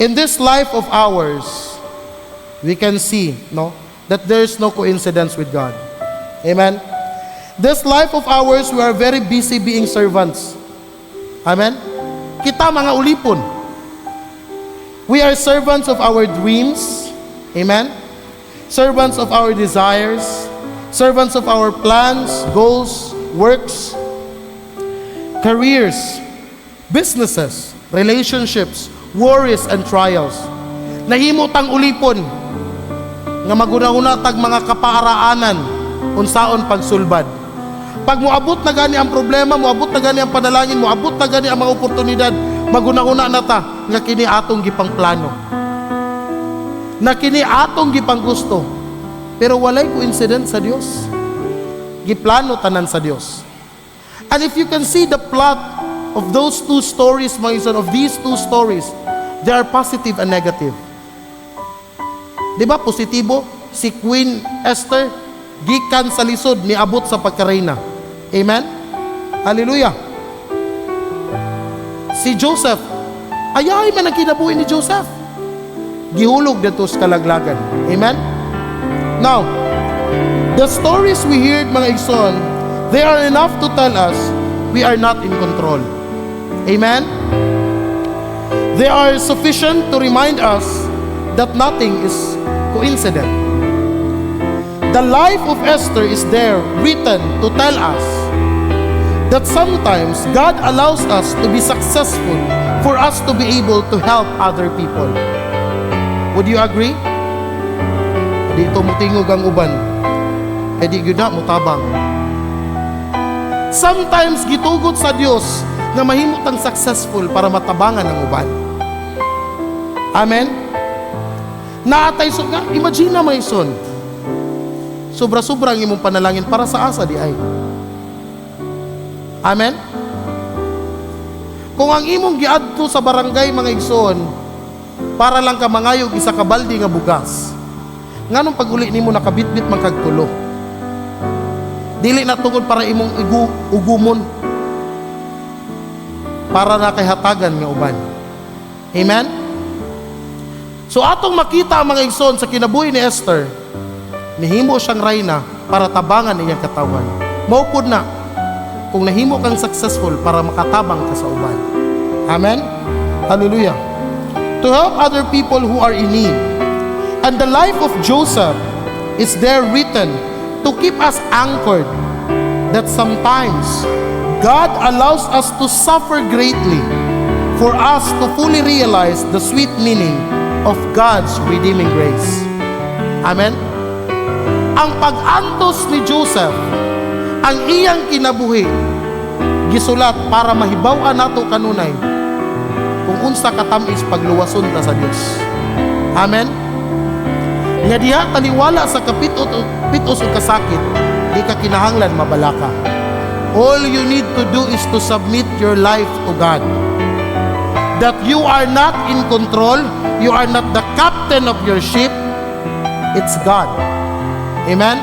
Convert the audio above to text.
In this life of ours, we can see, no, that there is no coincidence with God. Amen? This life of ours, we are very busy being servants. Amen? Kita mga ulipon. We are servants of our dreams. Amen? Servants of our desires. Servants of our plans, goals, works, careers, businesses, relationships, worries, and trials. Nahimo tang ulipon nga maguna-una tag mga kapaaraanan unsaon pagsulbad. Pag moabot na gani ang problema, moabot na gani ang panalangin, moabot na gani ang mga oportunidad, maguna-una na ta nga kini atong gipang plano, na kini atong gipang gusto. Pero walay coincidence sa Dios. Giplano tanan sa Dios. And if you can see the plot of those two stories, mga son, of these two stories, they are positive and negative. Di ba positibo? Si Queen Esther, gikan sa lisod, niabot sa pagkareyna. Amen? Hallelujah. Si Joseph, ayay man ang kinabuhi ni Joseph. Gihulog dito sa kalaglagan. Amen? Now, the stories we heard, mga igsoon, they are enough to tell us we are not in control. Amen? They are sufficient to remind us that nothing is coincident. The life of Esther is there written to tell us that sometimes God allows us to be successful for us to be able to help other people. Would you agree? Di ito mutingog ang uban, di gyud na mutabang. Sometimes gitugot sa Dios nga mahimutang successful para matabangan ang uban. Amen? Naatay so nga, imagine na may son. Sobra-sobra ang imong panalangin para sa asa di ay. Amen? Kung ang imong giadto sa barangay, mga igsoon, para lang ka mangayog isa ka balde nga bugas, nganong pag-uli nimo nakabitbit man kag tulo? Dili na tungod para imong ugumon, para na kay hatagan nga uban. Amen? So atong makita, mga igsoon, sa kinabuhi ni Esther, nihimo siyang reyna para tabangan iyang katawan. Maupod na kung nahimo kang successful para makatabang ka sa uban. Amen? Hallelujah. To help other people who are in need. And the life of Joseph is there written to keep us anchored that sometimes God allows us to suffer greatly for us to fully realize the sweet meaning of God's redeeming grace. Amen? Ang pag-antos ni Joseph, ang iyang kinabuhi, gisulat para mahibaw-an nato kanunay kung unsa katamis pagluwason ta sa Dios. Amen? Nga diha taliwala sa kapitos o kasakit, di ka kinahanglan mabalaka. All you need to do is to submit your life to God. That you are not in control, you are not the captain of your ship, it's God. Amen?